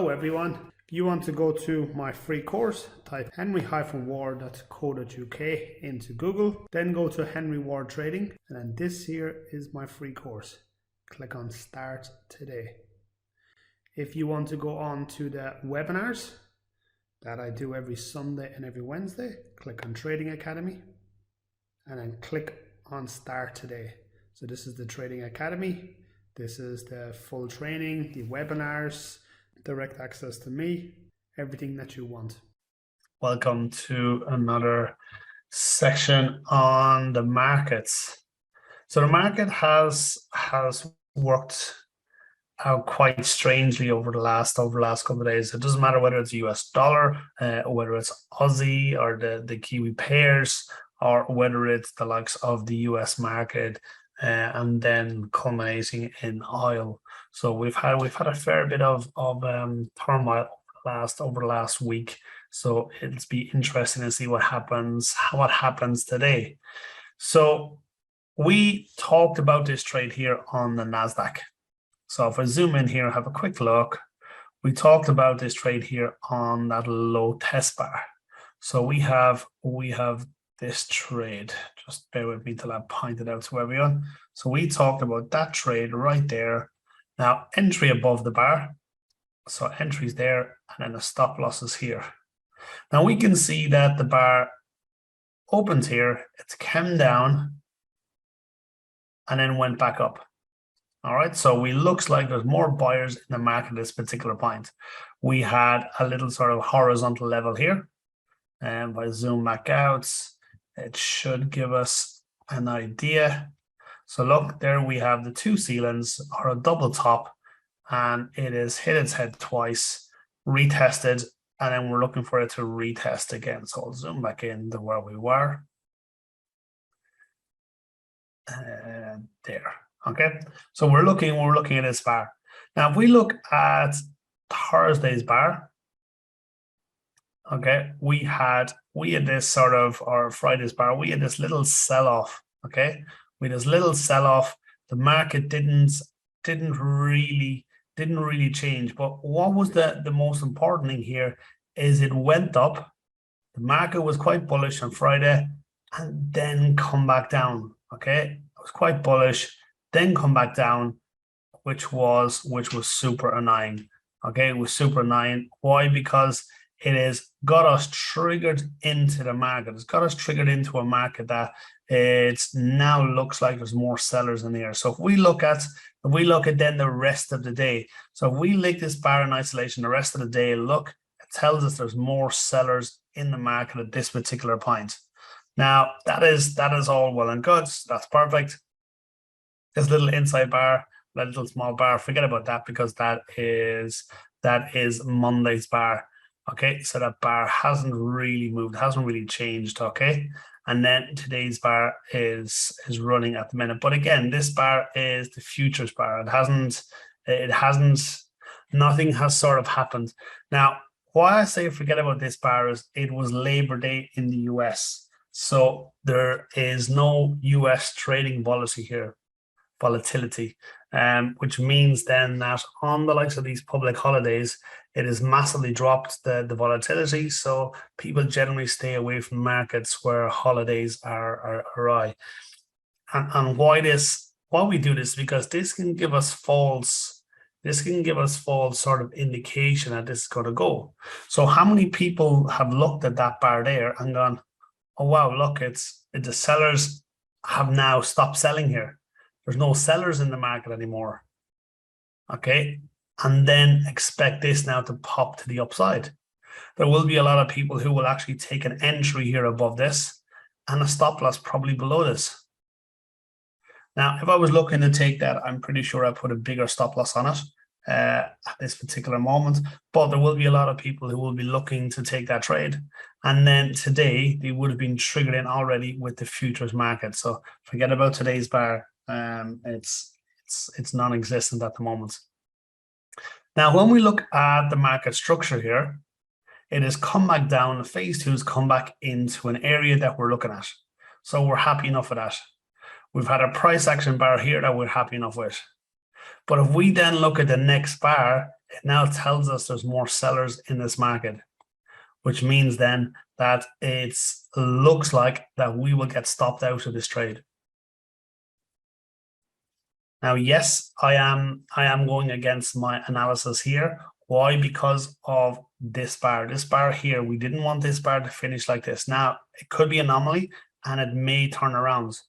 Hello everyone. If you want to go to my free course, type henry-ward.co.uk into Google, then go to Henry Ward Trading, and then this here is my free course. Click on Start Today. If you want to go on to the webinars that I do every Sunday and every Wednesday, click on Trading Academy and then click on Start Today. So this is the Trading Academy. This is the full training, the webinars, direct access to me, everything that you want. Welcome to another section on the markets. So the market has worked out quite strangely over the last couple of days. It doesn't matter whether it's US dollar, or whether it's Aussie or the Kiwi pairs, or whether it's the likes of the US market, and then culminating in oil. So we've had a fair bit of turmoil over the last week. So it'll be interesting to see what happens today. So we talked about this trade here on the Nasdaq. So if I zoom in here, have a quick look, we talked about this trade here on that low test bar. So we have this trade. Just bear with me till I point it out to everyone. So we talked about that trade right there. Now entry above the bar. So entry's there, and then the stop loss is here. Now we can see that the bar opened here, it's come down, and then went back up. All right, so it looks like there's more buyers in the market at this particular point. We had a little sort of horizontal level here. And if I zoom back out, it should give us an idea. So look, there we have the two ceilings or a double top, and it has hit its head twice, retested, and then we're looking for it to retest again. So I'll zoom back in to where we were. There. Okay, so we're looking at this bar. Now, if we look at Thursday's bar, okay, we had this sort of, or Friday's bar, we had this little sell-off. Okay, we had this little sell-off. The market didn't really change. But what was the most important thing here is it went up. The market was quite bullish on Friday, and then come back down. Okay, it was quite bullish, then come back down, which was super annoying. Okay, it was super annoying. Why? Because it has got us triggered into the market. It's got us triggered into a market that it's now looks like there's more sellers in there. So if we look at then the rest of the day, so if we lick this bar in isolation the rest of the day, look, it tells us there's more sellers in the market at this particular point. Now that is all well and good. That's perfect. This little inside bar, that little small bar, forget about that, because that is Monday's bar. Okay, so that bar hasn't really moved, hasn't really changed. Okay, and then today's bar is running at the minute. But again, this bar is the futures bar. Nothing has sort of happened. Now, why I say forget about this bar is it was Labor Day in the US. So there is no US trading volatility, which means then that on the likes of these public holidays, it has massively dropped the volatility. So people generally stay away from markets where holidays are high. And why we do this, because this can give us false sort of indication that this is going to go. So how many people have looked at that bar there and gone, oh wow, look, the sellers have now stopped selling here. There's no sellers in the market anymore. Okay, and then expect this now to pop to the upside. There will be a lot of people who will actually take an entry here above this and a stop loss probably below this. Now, if I was looking to take that, I'm pretty sure I put a bigger stop loss on it at this particular moment. But there will be a lot of people who will be looking to take that trade. And then today, they would have been triggered in already with the futures market. So forget about today's bar. It's non-existent at the moment. Now, when we look at the market structure here, it has come back down. Phase 2 has come back into an area that we're looking at. So we're happy enough with that. We've had a price action bar here that we're happy enough with. But if we then look at the next bar, it now tells us there's more sellers in this market, which means then that it looks like that we will get stopped out of this trade. Now, yes, I am going against my analysis here. Why? Because of this bar. This bar here, we didn't want this bar to finish like this. Now, it could be an anomaly and it may turn around.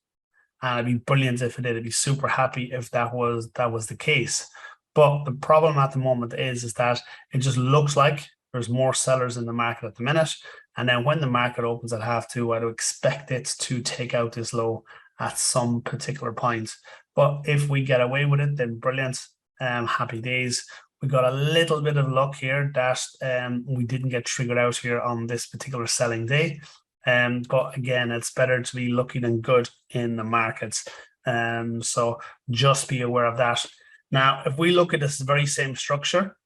And it'd be brilliant if it did. I'd be super happy if that was the case. But the problem at the moment is that it just looks like there's more sellers in the market at the minute. And then when the market opens at half two, I'd expect it to take out this low at some particular point. But if we get away with it, then brilliant. Happy days. We got a little bit of luck here that we didn't get triggered out here on this particular selling day. But again, it's better to be lucky than good in the markets. So just be aware of that. Now, if we look at this very same structure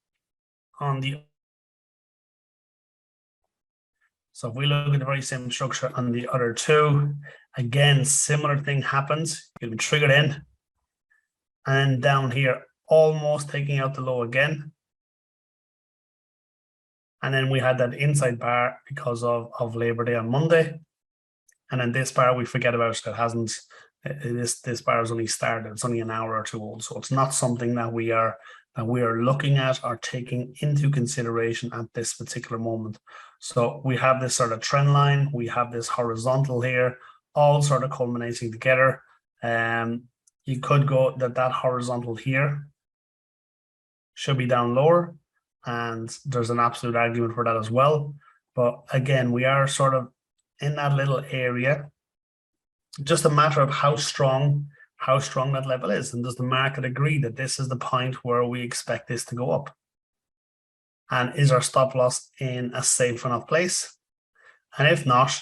on the So if we look at the very same structure on the other two, again, similar thing happens. You'll be triggered in. And down here, almost taking out the low again. And then we had that inside bar because of Labor Day on Monday. And then this bar, we forget about it. It hasn't, this bar has only started. It's only an hour or two old. So it's not something that we are looking at or taking into consideration at this particular moment. So we have this sort of trend line, we have this horizontal here, all sort of culminating together. You could go that horizontal here should be down lower, and there's an absolute argument for that as well. But again, we are sort of in that little area. Just a matter of how strong that level is, and does the market agree that this is the point where we expect this to go up? And is our stop loss in a safe enough place? And if not,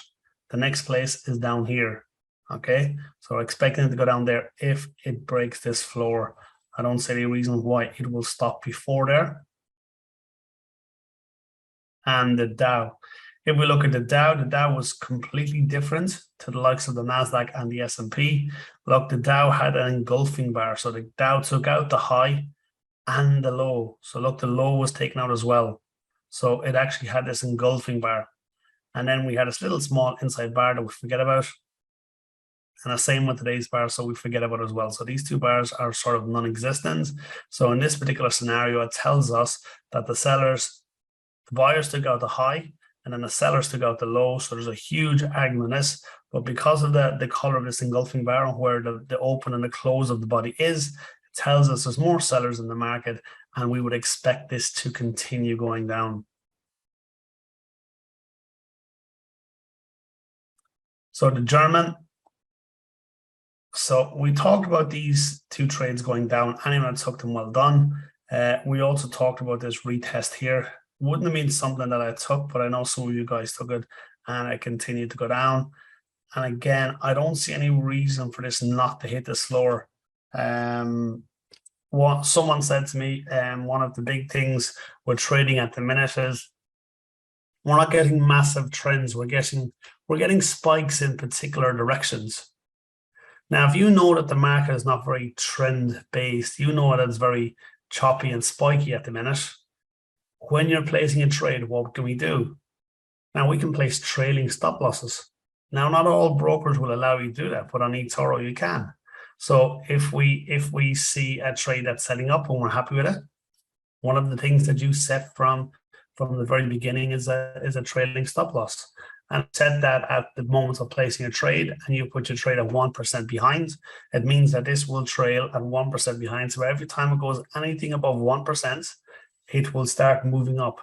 the next place is down here. Okay, so expecting it to go down there if it breaks this floor. I don't see any reason why it will stop before there. And the Dow. If we look at the Dow was completely different to the likes of the Nasdaq and the S&P. Look, the Dow had an engulfing bar. So the Dow took out the high and the low. So look, the low was taken out as well. So it actually had this engulfing bar. And then we had this little small inside bar that we forget about. And the same with today's bar, so we forget about as well. So these two bars are sort of non-existent. So in this particular scenario, it tells us that the buyers took out the high, and then the sellers took out the low. So there's a huge argument in this. But because of the color of this engulfing bar and where the open and the close of the body is, it tells us there's more sellers in the market, and we would expect this to continue going down. So the German. So we talked about these two trades going down. Anyone that took them, well done. We also talked about this retest here. Wouldn't have been something that I took, but I know some of you guys took it, and it continued to go down. And again, I don't see any reason for this not to hit this floor. What someone said to me, one of the big things with trading at the minute is we're not getting massive trends. We're getting spikes in particular directions. Now, if you know that the market is not very trend-based, you know that it's very choppy and spiky at the minute. When you're placing a trade, what can we do? Now, we can place trailing stop losses. Now, not all brokers will allow you to do that, but on eToro you can. So if we see a trade that's setting up and we're happy with it, one of the things that you set from the very beginning is a trailing stop loss. And set that at the moment of placing a trade, and you put your trade at 1% behind, it means that this will trail at 1% behind. So every time it goes anything above 1%, it will start moving up,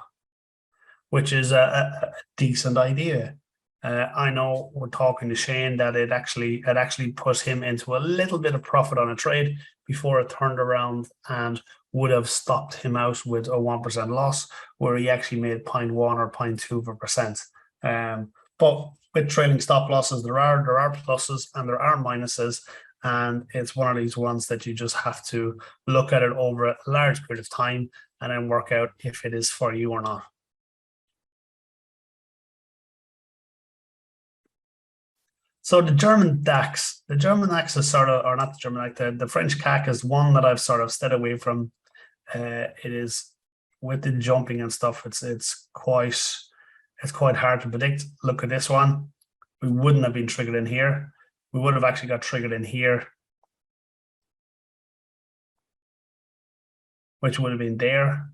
which is a decent idea. I know we're talking to Shane that it actually put him into a little bit of profit on a trade before it turned around and would have stopped him out with a 1% loss, where he actually made 0.1 or 0.2%. But with trailing stop losses, there are pluses and there are minuses, and it's one of these ones that you just have to look at it over a large period of time and then work out if it is for you or not. So the German DAX is sort of, or not the German DAX, the French CAC is one that I've sort of stayed away from. It is with the jumping and stuff, it's quite hard to predict. Look at this one. We wouldn't have been triggered in here. We would have actually got triggered in here, which would have been there.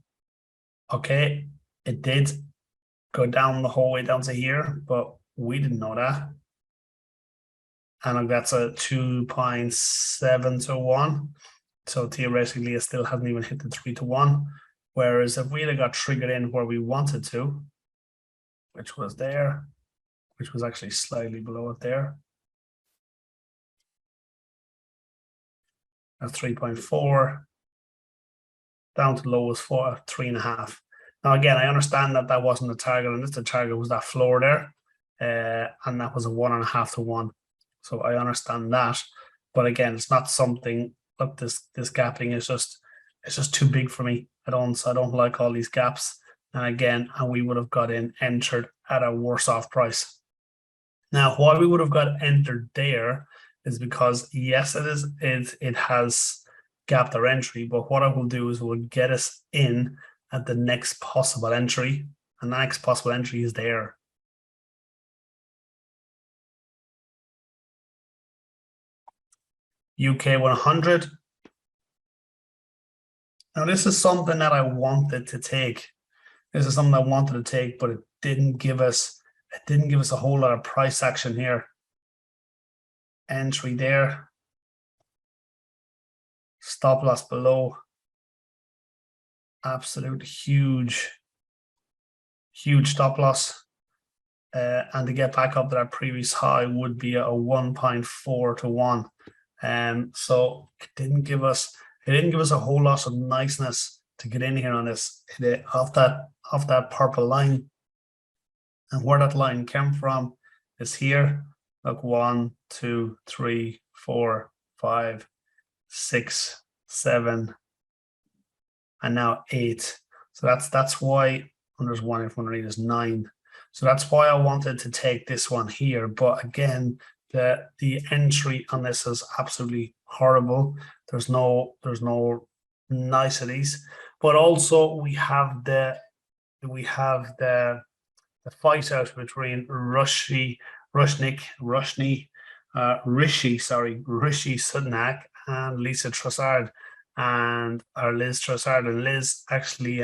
Okay, it did go down the whole way down to here, but we didn't know that. And that's a 2.7 to 1. So theoretically, it still hasn't even hit the 3 to 1. Whereas if we had got triggered in where we wanted to, which was there, which was actually slightly below it there, at 3.4, down to low was 3.5. Now again, I understand that that wasn't the target, and the target was that floor there, and that was a 1.5 to 1. So I understand that, but again, it's not something. Look, this gapping is just too big for me. I don't like all these gaps. And again, we would have got entered at a worse off price. Now, why we would have got entered there is because yes, it has gapped our entry, but what I will do is we'll get us in at the next possible entry, and the next possible entry is there. UK 100. Now this is something that I wanted to take. This is something I wanted to take, but it didn't give us a whole lot of price action here. Entry there. Stop loss below. Absolute huge stop loss. And to get back up to that previous high would be a 1.4 to 1. So it didn't give us a whole lot of niceness to get in here on this off that purple line. And where that line came from is here. Look, 1, 2, 3, 4, 5, 6, 7, and now 8. So that's why there's 1 in front of it is 9. So that's why I wanted to take this one here. But again, the entry on this is absolutely horrible. There's no niceties. But also we have the fight out between Rishi Sunak and Lisa Trossard, and Liz Trossard. And Liz actually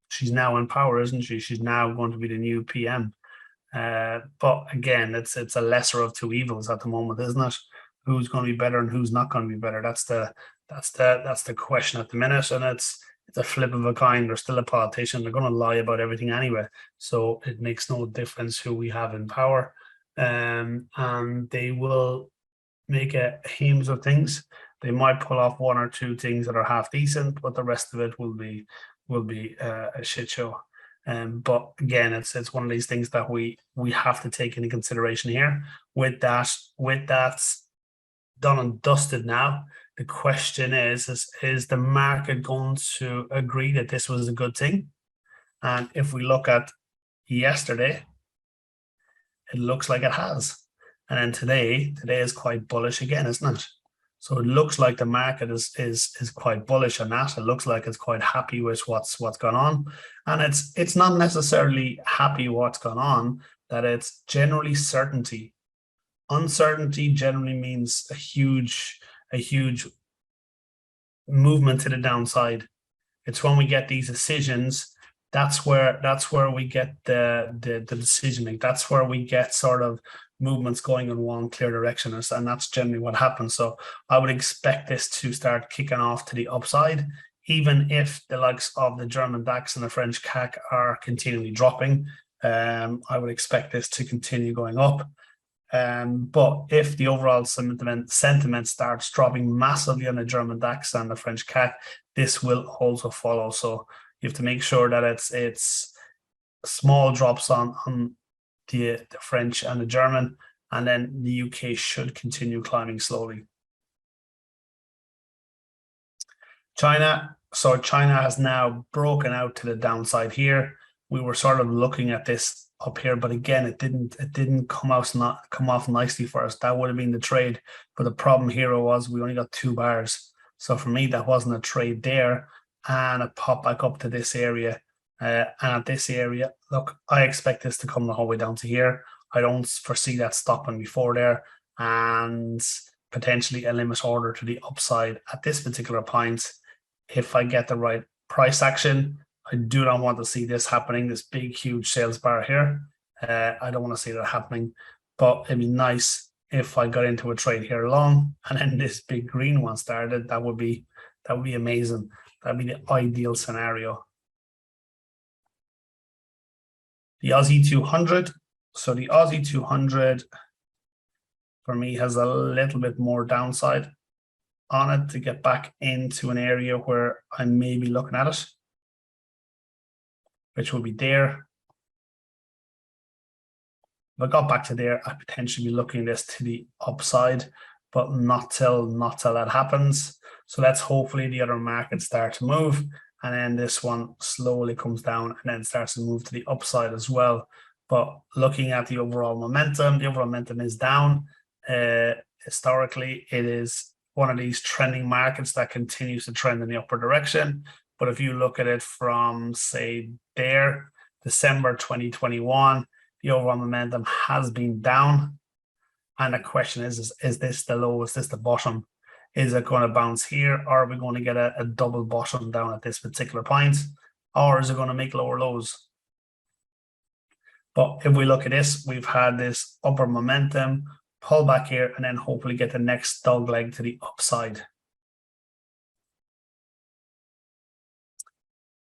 she's now in power, isn't she? She's now going to be the new PM. But again, it's a lesser of two evils at the moment, isn't it? Who's going to be better and who's not going to be better? That's the question at the minute, and it's a flip of a coin. They're still a politician. They're going to lie about everything anyway, so it makes no difference who we have in power. And they will make a heaps of things. They might pull off 1 or 2 things that are half decent, but the rest of it will be a shit show. But again, it's one of these things that we have to take into consideration here. With that done and dusted now, the question is the market going to agree that this was a good thing? And if we look at yesterday, it looks like it has. And then today is quite bullish again, isn't it? So it looks like the market is quite bullish on that. It looks like it's quite happy with what's gone on. And it's not necessarily happy what's gone on, that it's generally certainty. Uncertainty generally means a huge movement to the downside. It's when we get these decisions, that's where we get the decisioning. That's where we get sort of movements going in one clear direction, and that's generally what happens. So I would expect this to start kicking off to the upside, even if the likes of the German DAX and the French CAC are continually dropping. I would expect this to continue going up. But if the overall sentiment starts dropping massively on the German DAX and the French CAC, this will also follow. So you have to make sure that it's small drops on the French and the German, and then the UK should continue climbing slowly. China. So China has now broken out to the downside here. We were sort of looking at this up here, but again, it didn't come off nicely for us. That would have been the trade, but the problem here was we only got 2 bars. So for me, that wasn't a trade there. and it popped back up to this area. And at this area, look, I expect this to come the whole way down to here. I don't foresee that stopping before there, and potentially a limit order to the upside at this particular point. If I get the right price action, I do not want to see this happening, this big, huge sales bar here. I don't want to see that happening, but it'd be nice if I got into a trade here long and then this big green one started. That would be amazing. That'd be the ideal scenario. The Aussie 200. So the Aussie 200 for me has a little bit more downside on it to get back into an area where I may be looking at it, which will be there. If I got back to there, I potentially be looking this to the upside, but not till that happens. So let's hopefully the other markets start to move, and then this one slowly comes down and then starts to move to the upside as well. But looking at the overall momentum is down. Historically, it is one of these trending markets that continues to trend in the upward direction. But if you look at it from, say, there, December 2021, the overall momentum has been down. And the question is this the low? Is this the bottom? Is it going to bounce here? Or are we going to get a double bottom down at this particular point? Or is it going to make lower lows? But if we look at this, we've had this upper momentum, pull back here, and then hopefully get the next dog leg to the upside.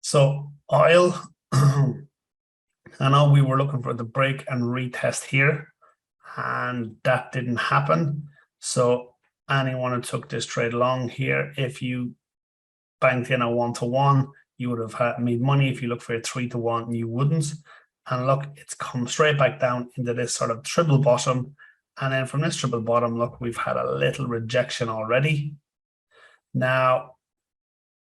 So oil, I know we were looking for the break and retest here, and that didn't happen. So anyone who took this trade long here, if you banked in a 1-to-1, you would have made money. If you look for a 3-to-1, you wouldn't. And look, it's come straight back down into this sort of triple bottom. And then from this triple bottom, look, we've had a little rejection already. Now,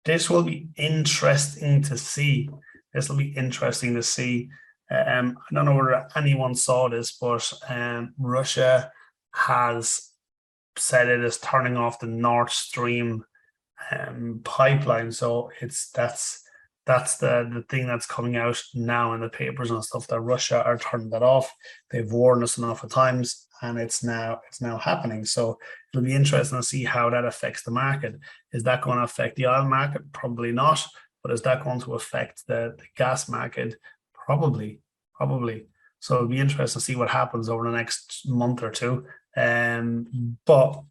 this will be interesting to see. This will be interesting to see. I don't know whether anyone saw this, but Russia has said it is turning off the Nord Stream pipeline. So that's the thing that's coming out now in the papers and stuff, that Russia are turning that off. They've warned us enough of times, and it's now happening. So it'll be interesting to see how that affects the market. Is that going to affect the oil market? Probably not. But is that going to affect the gas market? Probably. So it'll be interesting to see what happens over the next month or two. But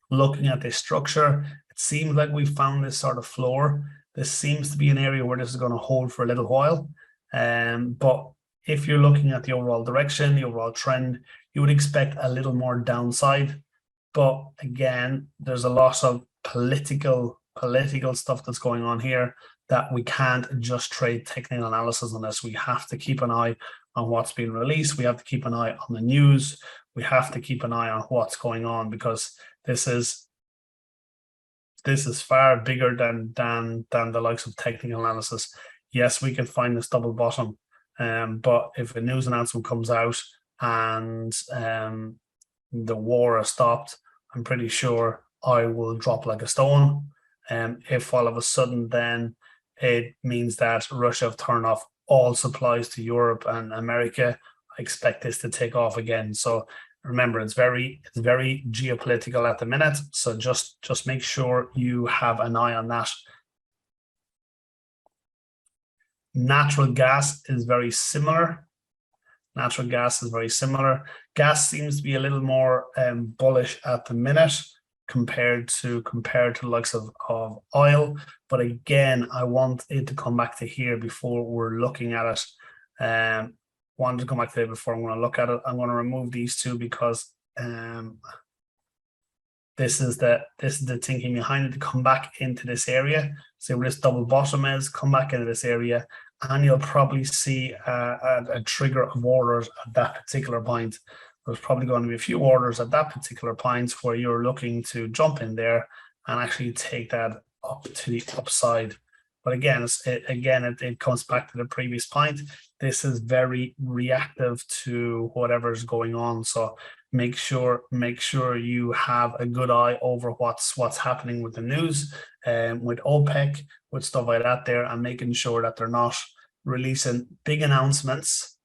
looking at this structure, it seems like we found this sort of floor. This seems to be an area where this is going to hold for a little while. But if you're looking at the overall direction, the overall trend, you would expect a little more downside. But again, there's a lot of political stuff that's going on here that we can't just trade technical analysis on this. We have to keep an eye on what's being released. We have to keep an eye on the news. We have to keep an eye on what's going on, because this is far bigger than the likes of technical analysis. Yes, we can find this double bottom, but if a news announcement comes out and the war is stopped, I'm pretty sure I will drop like a stone. If all of a sudden then it means that Russia have turned off all supplies to Europe and America, I expect this to take off again. So remember, it's very geopolitical at the minute. So just make sure you have an eye on that. Natural gas is very similar. Gas seems to be a little more bullish at the minute compared to the likes of oil. But again, I want it to come back to here before we're looking at it. Wanted to come back to it before I'm going to look at it. I'm going to remove these two because this is the thinking behind it, to come back into this area. So where this double bottom is, come back into this area, and you'll probably see a trigger of orders at that particular point. There's probably going to be a few orders at that particular point where you're looking to jump in there and actually take that up to the upside. But again, it comes back to the previous point. This is very reactive to whatever's going on. So make sure you have a good eye over what's happening with the news, with OPEC, with stuff like that there, and making sure that they're not releasing big announcements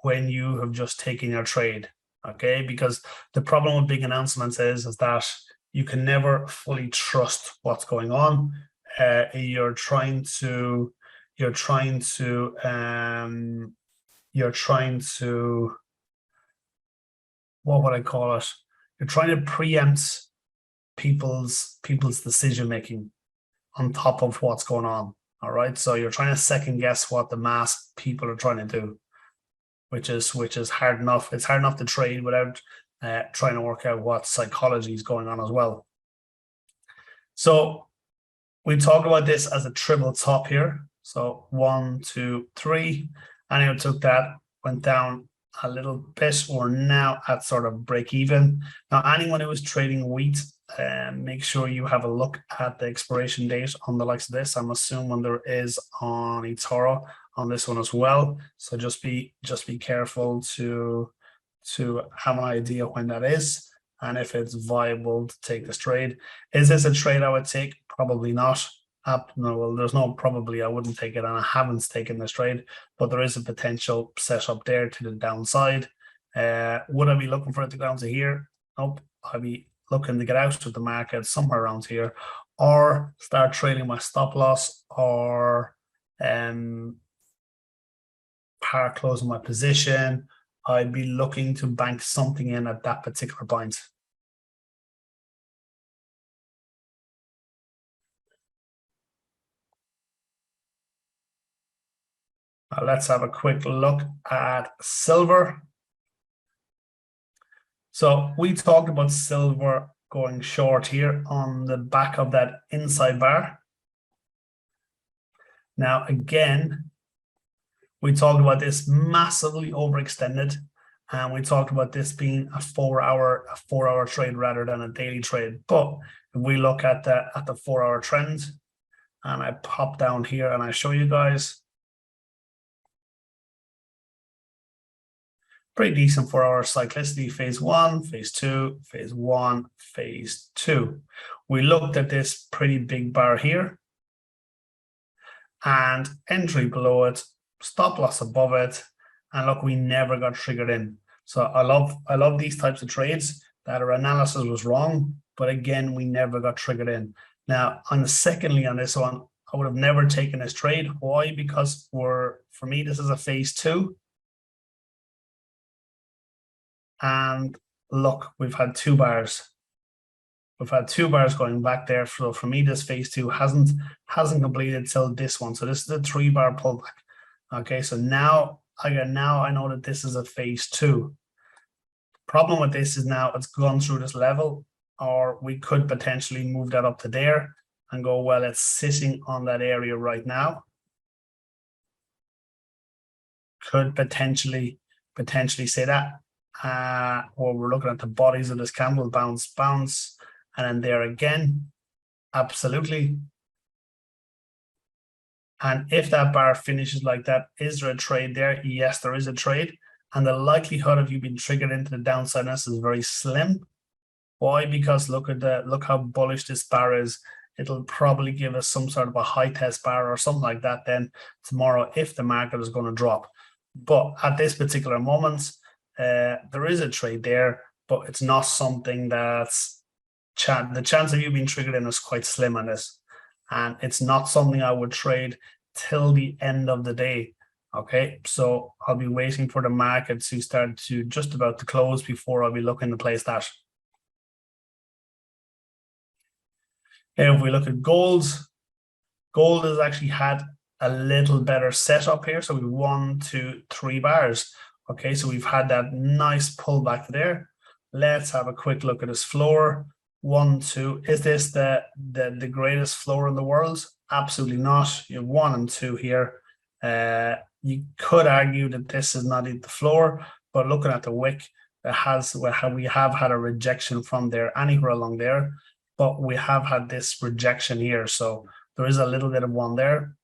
when you have just taken your trade. Okay, because the problem with big announcements is that you can never fully trust what's going on. You're trying to what would I call it? You're trying to preempt people's decision making on top of what's going on. All right, so you're trying to second guess what the mass people are trying to do, which is hard enough. It's hard enough to trade without trying to work out what psychology is going on as well. So we talk about this as a triple top here. So 1, 2, 3. Anyone took that, went down a little bit. We're now at sort of break even. Now, anyone who is trading wheat, make sure you have a look at the expiration date on the likes of this. I'm assuming there is on eToro on this one as well. So just be careful to have an idea when that is and if it's viable to take this trade. Is this a trade I would take? Probably not. No, well, there's no probably I wouldn't take it, and I haven't taken this trade, but there is a potential setup there to the downside. Would I be looking for it to go down to here? Nope. I'd be looking to get out of the market somewhere around here, or start trading my stop loss, or par closing my position. I'd be looking to bank something in at that particular point. Let's have a quick look at silver. So we talked about silver going short here on the back of that inside bar. Now, again, we talked about this massively overextended, and we talked about this being a 4-hour trade rather than a daily trade. But if we look at the 4-hour trend, and I pop down here and I show you guys, pretty decent 4-hour cyclicity, phase 1, phase 2, phase 1, phase 2. We looked at this pretty big bar here, and entry below it, stop loss above it, and look, we never got triggered in. So I love these types of trades that our analysis was wrong, but again, we never got triggered in. Now, secondly on this one, I would have never taken this trade. Why? Because for me, this is a phase 2. And look, we've had 2 bars. We've had 2 bars going back there. So for me, this phase 2 hasn't completed till this one. So this is a 3-bar pullback. Okay, so now I know that this is a phase 2. Problem with this is now it's gone through this level, or we could potentially move that up to there and go, well, it's sitting on that area right now. Could potentially say that. Or we're looking at the bodies of this candle, bounce, and then there again, absolutely. And if that bar finishes like that, is there a trade there? Yes, there is a trade, and the likelihood of you being triggered into the downside is very slim. Why? Because look how bullish this bar is. It'll probably give us some sort of a high test bar or something like that then tomorrow if the market is going to drop. But at this particular moment, there is a trade there, but it's not something that's the chance of you being triggered in is quite slim on this, and it's not something I would trade till the end of the day. Okay, so I'll be waiting for the market to start to just about to close before I'll be looking to place that. If we look at gold has actually had a little better setup here. So we 1, 2, 3 bars. Okay, so we've had that nice pullback there. Let's have a quick look at this floor. 1, 2. Is this the greatest floor in the world? Absolutely not. You have 1 and 2 here. You could argue that this is not the floor, but looking at the wick, we have had a rejection from there anywhere along there, but we have had this rejection here. So there is a little bit of 1 there.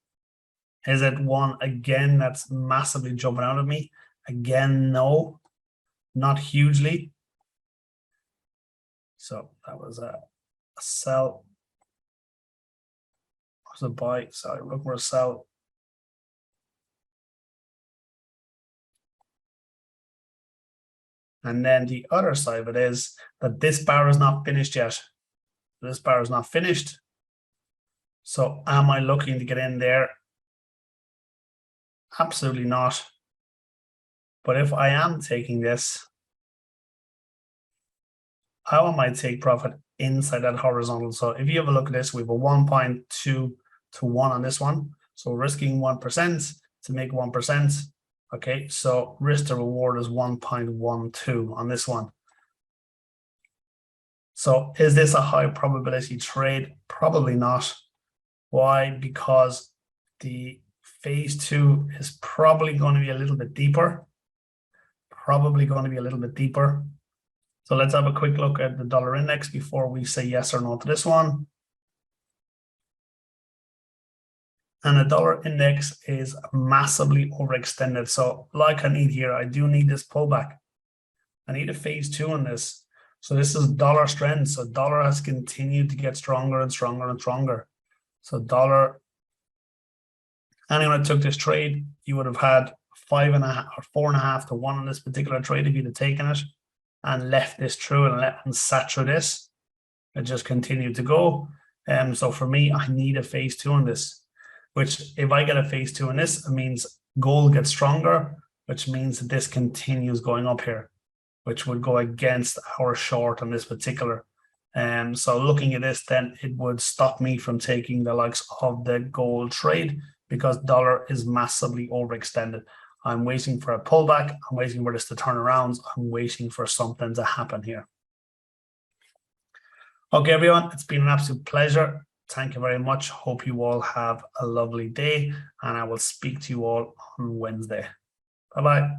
Is it 1 again that's massively jumping out at me? Again, no, not hugely. So that was a sell. It was a buy. Sorry, look, we're a sell. And then the other side of it is that this bar is not finished yet. This bar is not finished. So am I looking to get in there? Absolutely not. But if I am taking this, how am I take profit inside that horizontal? So if you have a look at this, we have a 1.2 to 1 on this one. So we're risking 1% to make 1%. Okay, so risk to reward is 1.12 on this one. So is this a high probability trade? Probably not. Why? Because the phase 2 is probably going to be a little bit deeper. So let's have a quick look at the dollar index before we say yes or no to this one. And the dollar index is massively overextended. So like I need here, I do need this pullback. I need a phase 2 on this. So this is dollar strength. So dollar has continued to get stronger and stronger and stronger. So dollar, anyone that took this trade, you would have had 5.5 or 4.5 to 1 on this particular trade if you'd have taken it and left this through and sat through this. It just continued to go. So for me, I need a phase 2 on this, which if I get a phase 2 on this, it means gold gets stronger, which means that this continues going up here, which would go against our short on this particular. So looking at this, then it would stop me from taking the likes of the gold trade because dollar is massively overextended. I'm waiting for a pullback. I'm waiting for this to turn around. I'm waiting for something to happen here. Okay, everyone, it's been an absolute pleasure. Thank you very much. Hope you all have a lovely day, and I will speak to you all on Wednesday. Bye-bye.